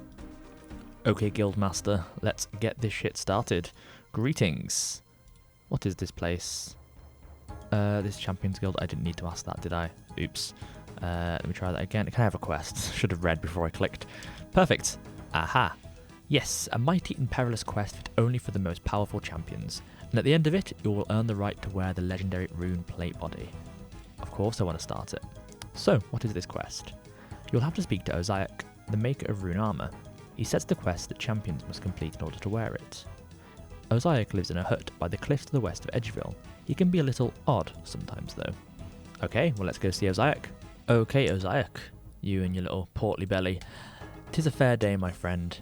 Okay, Guildmaster, let's get this shit started. Greetings. What is this place? This Champions Guild. I didn't need to ask that, did I? Oops. Let me try that again. Can I have a quest? Should have read before I clicked. Perfect. Aha. Yes, a mighty and perilous quest fit only for the most powerful champions. And at the end of it, you will earn the right to wear the legendary rune plate body. Of course I want to start it. So, what is this quest? You'll have to speak to Ozaic, the maker of rune armor. He sets the quest that champions must complete in order to wear it. Ozaic lives in a hut by the cliffs to the west of Edgeville. He can be a little odd sometimes though. Okay, well let's go see Ozaic. Okay, Ozaic, you and your little portly belly. 'Tis a fair day, my friend.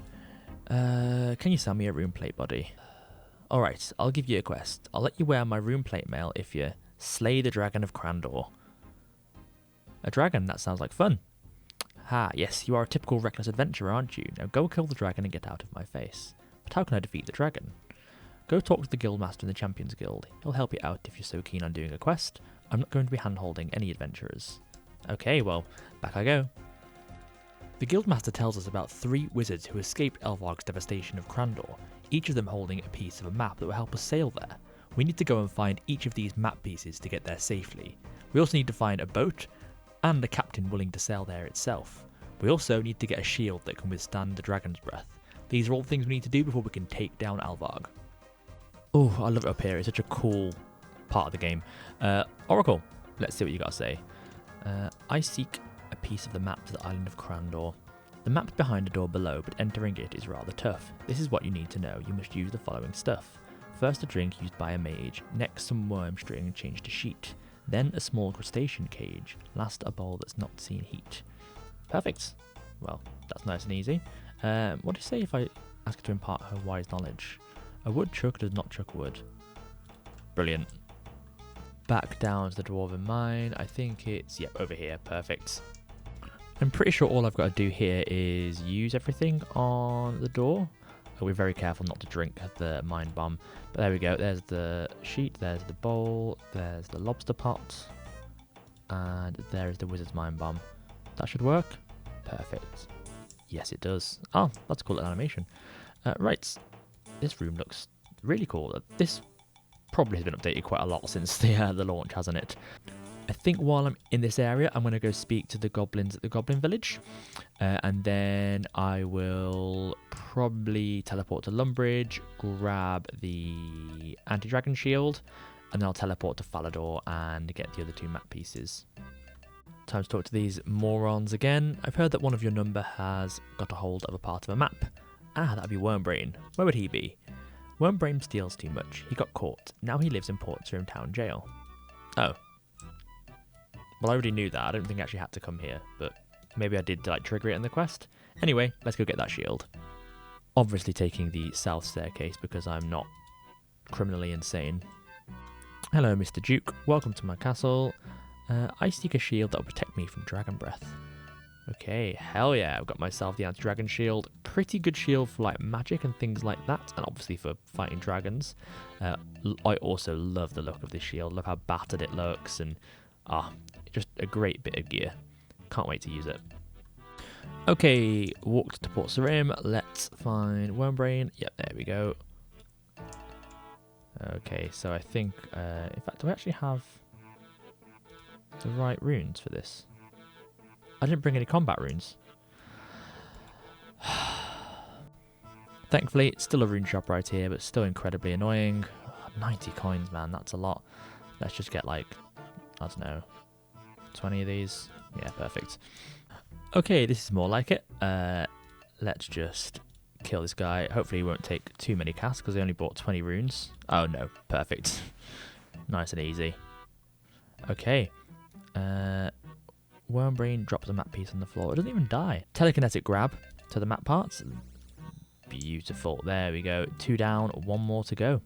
Can you sell me a rune plate body? Alright, I'll give you a quest. I'll let you wear my rune plate mail if you slay the dragon of Crandor. A dragon? That sounds like fun. Ha, yes, you are a typical reckless adventurer, aren't you? Now go kill the dragon and get out of my face. But how can I defeat the dragon? Go talk to the Guildmaster in the Champions Guild. He'll help you out if you're so keen on doing a quest. I'm not going to be hand-holding any adventurers. Okay, well, back I go. The Guildmaster tells us about 3 wizards who escaped Elvarg's devastation of Crandor, each of them holding a piece of a map that will help us sail there. We need to go and find each of these map pieces to get there safely. We also need to find a boat and a captain willing to sail there itself. We also need to get a shield that can withstand the dragon's breath. These are all the things we need to do before we can take down Elvarg. Oh, I love it up here. It's such a cool part of the game. Oracle, let's see what you got to say. I seek a piece of the map to the island of Crandor. The map's behind a door below, but entering it is rather tough. This is what you need to know. You must use the following stuff. First, a drink used by a mage. Next, some worm string changed to sheet. Then, a small crustacean cage. Last, a bowl that's not seen heat. Perfect. Well, that's nice and easy. What do you say if I ask her to impart her wise knowledge? A woodchuck does not chuck wood. Brilliant. Back down to the dwarven mine. I think it's, yep, over here. Perfect. I'm pretty sure all I've got to do here is use everything on the door. I'll be very careful not to drink the mine bomb. But there we go. There's the sheet. There's the bowl. There's the lobster pot. And there is the wizard's mine bomb. That should work. Perfect. Yes, it does. Oh, that's a cool little animation. Right. This room looks really cool. This probably has been updated quite a lot since the launch, hasn't it? I think while I'm in this area, I'm going to go speak to the goblins at the Goblin Village. And then I will probably teleport to Lumbridge, grab the anti-dragon shield, and then I'll teleport to Falador and get the other 2 map pieces. Time to talk to these morons again. I've heard that one of your number has got a hold of a part of a map. Ah, that'd be Wormbrain. Where would he be? Wormbrain steals too much. He got caught. Now he lives in Portsroom Town Jail. Oh. Well, I already knew that. I don't think I actually had to come here, but maybe I did like trigger it in the quest. Anyway, let's go get that shield. Obviously taking the south staircase because I'm not criminally insane. Hello, Mr. Duke. Welcome to my castle. I seek a shield that will protect me from dragon breath. Okay, hell yeah, I've got myself the anti-dragon shield. Pretty good shield for like magic and things like that, and obviously for fighting dragons. I also love the look of this shield. Love how battered it looks, and just a great bit of gear. Can't wait to use it. Okay, walked to Port Sarim. Let's find Wormbrain. Yep, there we go. Okay, so I think, in fact, do I actually have the right runes for this? I didn't bring any combat runes. Thankfully, it's still a rune shop right here, but still incredibly annoying. 90 coins, man, that's a lot. Let's just get like, I don't know, 20 of these. Yeah, perfect. Okay, this is more like it. Let's just kill this guy. Hopefully he won't take too many casts because he only bought 20 runes. Oh no, perfect. Nice and easy. Okay. Wormbrain drops a map piece on the floor. It doesn't even die. Telekinetic grab to the map parts. Beautiful. There we go. 2 down, 1 more to go.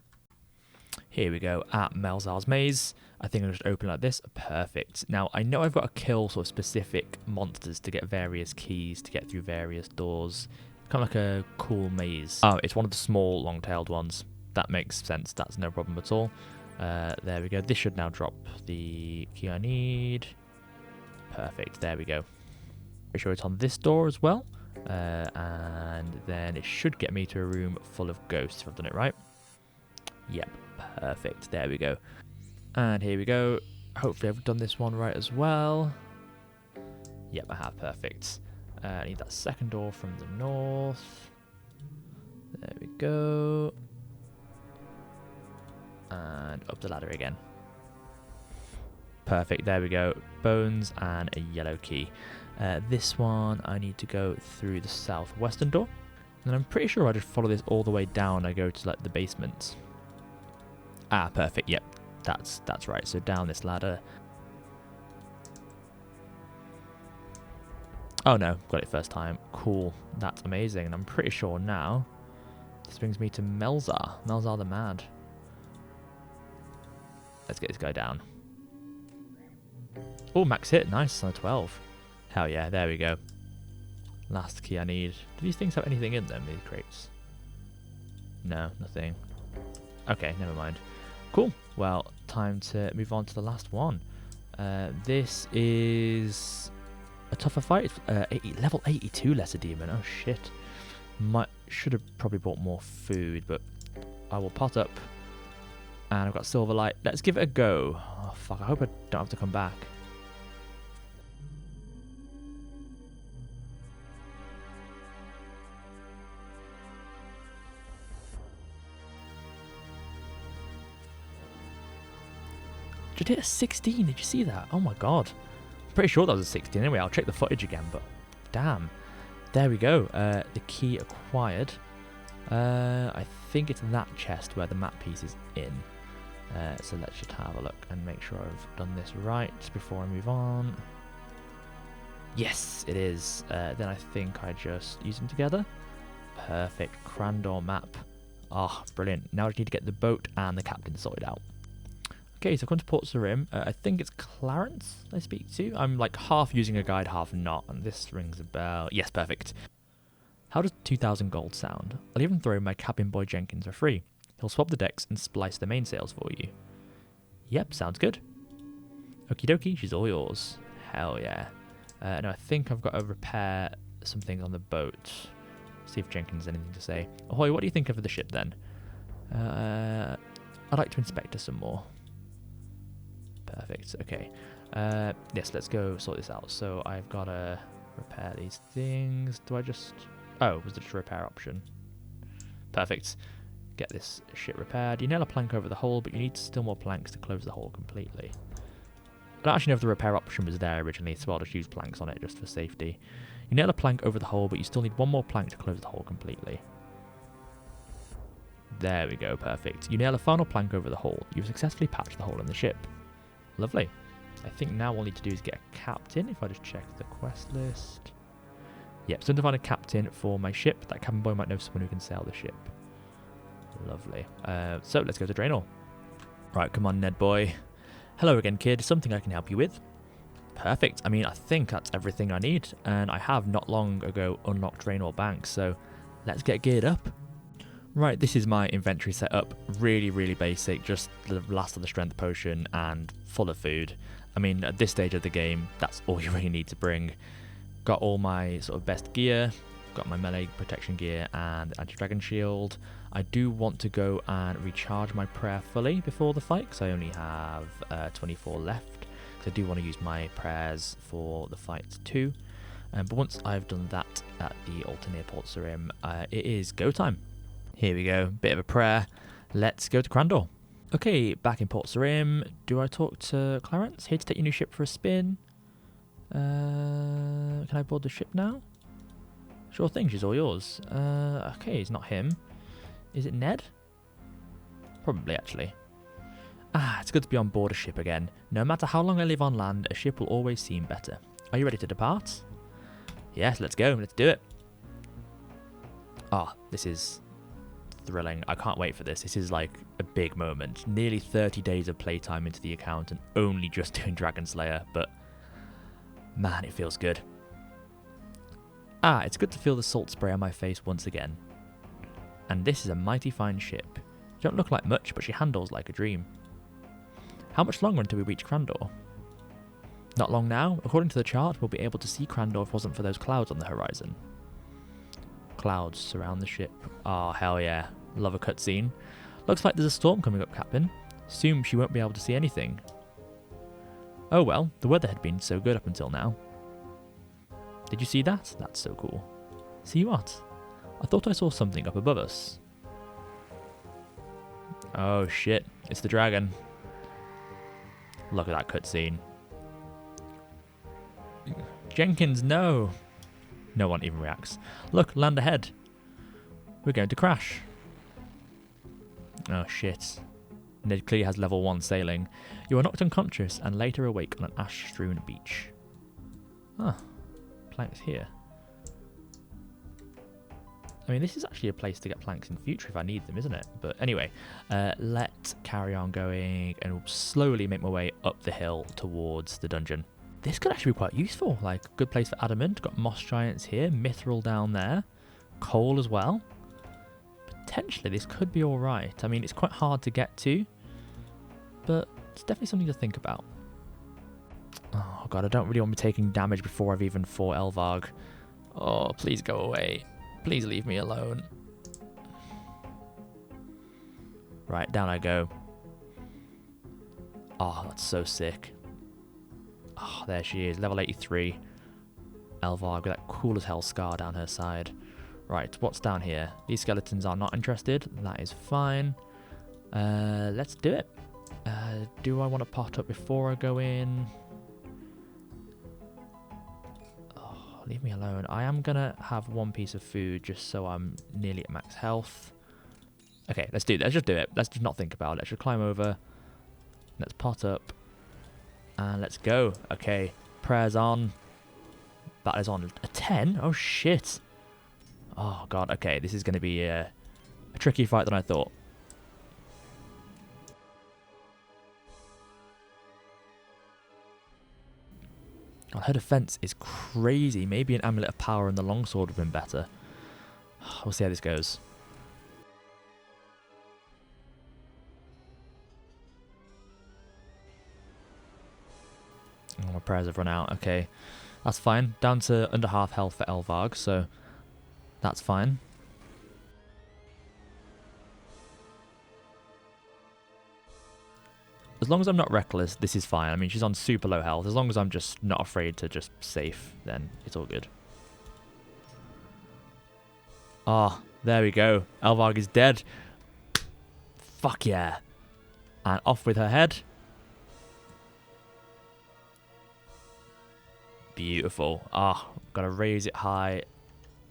Here we go at Melzar's Maze. I think I'll just open like this. Perfect. Now, I know I've got to kill sort of specific monsters to get various keys, to get through various doors. Kind of like a cool maze. Oh, it's one of the small, long-tailed ones. That makes sense. That's no problem at all. There we go. This should now drop the key I need. Perfect. There we go. Pretty sure it's on this door as well. And then it should get me to a room full of ghosts if I've done it right. Yep. Perfect. There we go. And here we go. Hopefully I've done this one right as well. Yep, I have. Perfect. I need that second door from the north. There we go. And up the ladder again. Perfect. There we go. Bones and a yellow key. This one I need to go through the southwestern door. And I'm pretty sure I just follow this all the way down. I go to like the basement. Ah, perfect. Yep, that's right. So down this ladder. Oh no, got it first time. Cool. That's amazing. And I'm pretty sure now this brings me to Melzar. Melzar the Mad. Let's get this guy down. Oh, max hit. Nice on a 12. Hell yeah, there we go. Last key I need. Do these things have anything in them, these crates? No, nothing. Okay, never mind. Cool. Well, time to move on to the last one. This is a tougher fight. Level 82 Lesser Demon. Oh shit. Should have probably bought more food, but I will pot up. And I've got Silver Light. Let's give it a go. Oh fuck, I hope I don't have to come back. Did it hit a 16? Did you see that? Oh my god. I'm pretty sure that was a 16. Anyway, I'll check the footage again, but damn. There we go. The key acquired. I think it's that chest where the map piece is in. So let's just have a look and make sure I've done this right before I move on. Yes, it is. Then I think I just use them together. Perfect. Crandor map. Ah, oh, brilliant. Now I just need to get the boat and the captain sorted out. Okay, so I've come to Port Sarim. I think it's Clarence I speak to. I'm like half using a guide, half not. And this rings a bell. Yes, perfect. How does 2,000 gold sound? I'll even throw my cabin boy Jenkins for free. He'll swap the decks and splice the mainsails for you. Yep, sounds good. Okie dokie, she's all yours. Hell yeah. Now I think I've got to repair some things on the boat. See if Jenkins has anything to say. Ahoy, what do you think of the ship then? I'd like to inspect her some more. Perfect, okay. Yes, let's go sort this out. So I've got to repair these things. Do I just... Oh, was there just a repair option? Perfect. Get this shit repaired. You nail a plank over the hole, but you need still more planks to close the hole completely. I don't actually know if the repair option was there originally, so I'll just use planks on it just for safety. You nail a plank over the hole, but you still need one more plank to close the hole completely. There we go, perfect. You nail a final plank over the hole. You've successfully patched the hole in the ship. Lovely. I think now all I need to do is get a captain, if I just check the quest list. Yep, so to find a captain for my ship. That cabin boy might know someone who can sail the ship. Lovely. So let's go to Draenor. Right, come on, Ned boy. Hello again, kid. Something I can help you with? Perfect. I mean, I think that's everything I need. And I have not long ago unlocked Draenor Bank, so let's get geared up. Right, this is my inventory setup. Really, really basic. Just the last of the strength potion and full of food. I mean, at this stage of the game, that's all you really need to bring. Got all my sort of best gear. Got my melee protection gear and anti-dragon shield. I do want to go and recharge my prayer fully before the fight, because I only have 24 left. So I do want to use my prayers for the fight too. But once I've done that at the altar near Port Sarim, it is go time. Here we go, bit of a prayer. Let's go to Crandor. Okay, back in Port Sarim. Do I talk to Clarence? Here to take your new ship for a spin. Can I board the ship now? Sure thing, she's all yours. Okay, it's not him. Is it Ned? Probably, actually. Ah, it's good to be on board a ship again. No matter how long I live on land, a ship will always seem better. Are you ready to depart? Yes, let's go. Let's do it. Ah, this is thrilling. I can't wait for this. This is like a big moment. Nearly 30 days of playtime into the account and only just doing Dragon Slayer, but man, it feels good. Ah, it's good to feel the salt spray on my face once again. And this is a mighty fine ship. She don't look like much, but she handles like a dream. How much longer until we reach Crandor? Not long now. According to the chart, we'll be able to see Crandor if it wasn't for those clouds on the horizon. Clouds surround the ship. Oh, hell yeah. Love a cutscene. Looks like there's a storm coming up, Captain. Assume she won't be able to see anything. Oh well, the weather had been so good up until now. Did you see that? That's so cool. See what? I thought I saw something up above us. Oh shit, it's the dragon. Look at that cutscene. Jenkins, no! No one even reacts. Look, land ahead. We're going to crash. Oh shit. Ned clearly has level 1 sailing. You are knocked unconscious and later awake on an ash-strewn beach. Ah, planks here. I mean, this is actually a place to get planks in future if I need them, isn't it? But anyway, let's carry on going and slowly make my way up the hill towards the dungeon. This could actually be quite useful. Like, good place for adamant. Got moss giants here, mithril down there, coal as well. Potentially, this could be all right. I mean, it's quite hard to get to, but it's definitely something to think about. Oh god, I don't really want to be taking damage before I've even fought Elvarg. Oh, please go away. Please leave me alone. Right, down I go. Oh, that's so sick. Oh, there she is, level 83. Elvarg with that cool as hell scar down her side. Right, what's down here? These skeletons are not interested. That is fine. Let's do it. Do I want to pot up before I go in? Oh, leave me alone. I am going to have one piece of food just so I'm nearly at max health. Okay, let's do that. Let's just do it. Let's just not think about it. Let's just climb over. Let's pot up. And let's go. Okay, prayers on. That is on a 10? Oh, shit. Oh, God. Okay, this is going to be a tricky fight than I thought. Her defense is crazy. Maybe an amulet of power and the longsword would have been better. We'll see how this goes. Oh, my prayers have run out. Okay, that's fine. Down to under half health for Elvarg, so that's fine. As long as I'm not reckless, this is fine. I mean, she's on super low health. As long as I'm just not afraid to just safe, then it's all good. Ah, there we go. Elvarg is dead. Fuck yeah. And off with her head. Beautiful. Ah, gotta raise it high.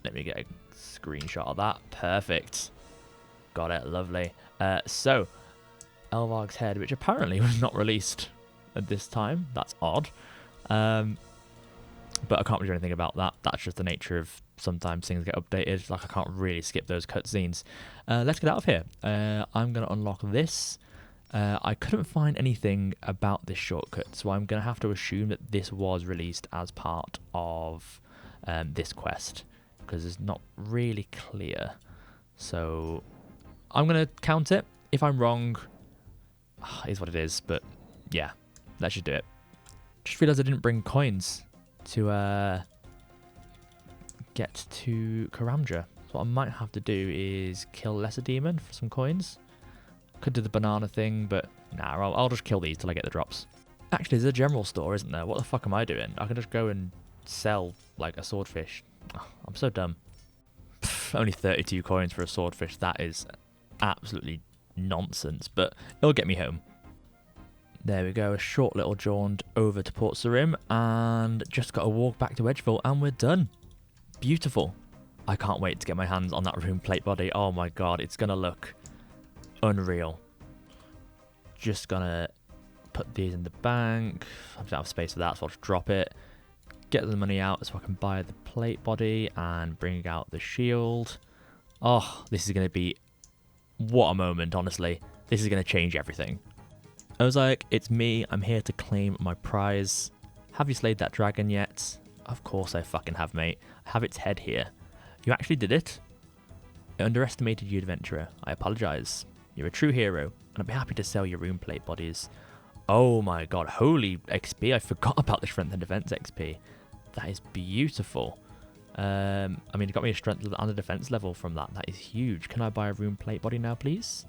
Let me get a screenshot of that. Perfect. Got it. Lovely. So, Elvarg's head, which apparently was not released at this time. That's odd. But I can't really do anything about that. That's just the nature of sometimes things get updated. Like, I can't really skip those cutscenes. Let's get out of here. I'm going to unlock this. I couldn't find anything about this shortcut, so I'm going to have to assume that this was released as part of this quest, because it's not really clear. So I'm going to count it. If I'm wrong, is what it is, but yeah, let's just do it. Just realised I didn't bring coins to get to Karamja. So what I might have to do is kill Lesser Demon for some coins. Could do the banana thing, but nah, I'll just kill these till I get the drops. Actually, there's a general store, isn't there? What the fuck am I doing? I can just go and sell, like, a swordfish. Oh, I'm so dumb. Pff, only 32 coins for a swordfish. That is absolutely nonsense, but it'll get me home. There we go, a short little jaunt over to Port Sarim, and just got to walk back to Edgeville, and we're done. Beautiful. I can't wait to get my hands on that rune plate body. Oh my god, it's gonna look unreal. Just gonna put these in the bank. I don't have space for that, so I'll just drop it. Get the money out so I can buy the plate body and bring out the shield. Oh, this is going to be... What a moment, honestly. This is going to change everything. Ozark, it's me. I'm here to claim my prize. Have you slayed that dragon yet? Of course I fucking have, mate. I have its head here. You actually did it? I underestimated you, adventurer. I apologise. You're a true hero, and I'd be happy to sell your rune plate bodies. Oh my god, holy XP. I forgot about the strength and defense XP. That is beautiful. I mean, it got me a strength and a defense level from that. That is huge. Can I buy a rune plate body now, please?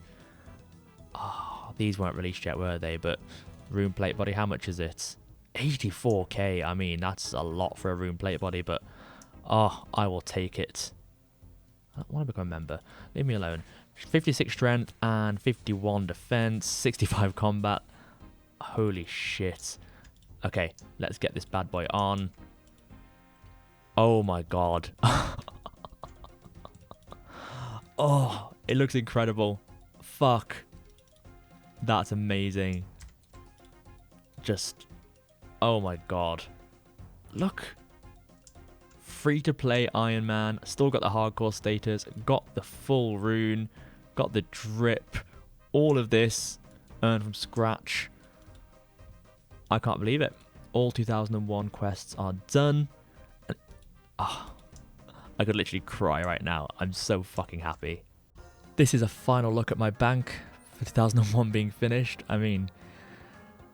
Oh, these weren't released yet, were they? But rune plate body, how much is it? 84k. I mean, that's a lot for a rune plate body, but oh, I will take it. I don't want to become a member. Leave me alone. 56 strength and 51 defense, 65 combat. Holy shit. Okay, let's get this bad boy on. Oh my god. Oh, it looks incredible. Fuck. That's amazing. Just, oh my god. Look. Free to play Iron Man. Still got the hardcore status. Got the full rune. Got the drip. All of this earned from scratch. I can't believe it. All 2001 quests are done. And, I could literally cry right now. I'm so fucking happy. This is a final look at my bank for 2001 being finished. I mean,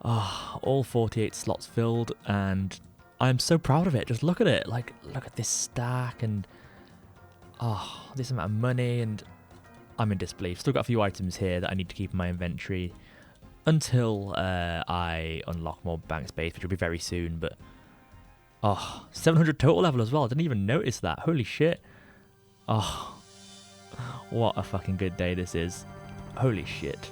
all 48 slots filled, and I'm so proud of it. Just look at it. Like, look at this stack, and this amount of money, and I'm in disbelief. Still got a few items here that I need to keep in my inventory until I unlock more bank space, which will be very soon. But 700 total level as well. I didn't even notice that. Holy shit. What a fucking good day this is. Holy shit.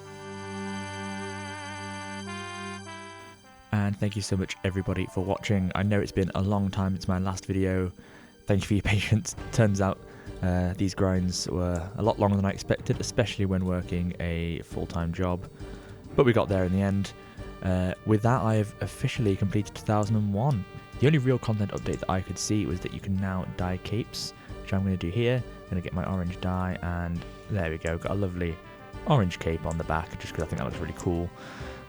And thank you so much everybody for watching. I know it's been a long time since my last video. Thank you for your patience. Turns out these grinds were a lot longer than I expected, especially when working a full-time job. But we got there in the end. With that, I have officially completed 2001. The only real content update that I could see was that you can now dye capes, which I'm going to do here. I'm going to get my orange dye, and there we go. Got a lovely orange cape on the back, just because I think that looks really cool.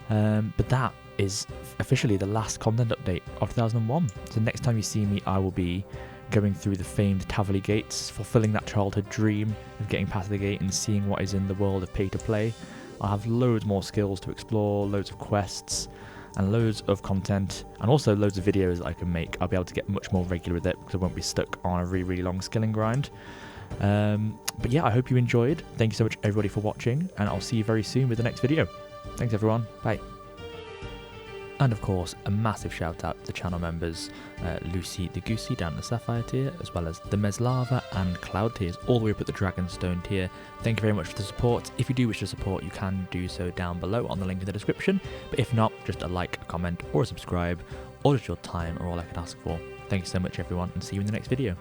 But that is officially the last content update of 2001. So next time you see me, I will be going through the famed Taverley Gates, fulfilling that childhood dream of getting past the gate and seeing what is in the world of pay-to-play. I'll have loads more skills to explore, loads of quests, and loads of content, and also loads of videos that I can make. I'll be able to get much more regular with it because I won't be stuck on a really, really long skilling grind. But yeah, I hope you enjoyed. Thank you so much everybody for watching, and I'll see you very soon with the next video. Thanks everyone, bye. And of course, a massive shout out to the channel members, Lucy the Goosey down the Sapphire tier, as well as the Meslava and Cloud tiers, all the way up at the Dragonstone tier. Thank you very much for the support. If you do wish to support, you can do so down below on the link in the description. But if not, just a like, a comment, or a subscribe, or just your time are all I can ask for. Thank you so much everyone, and see you in the next video.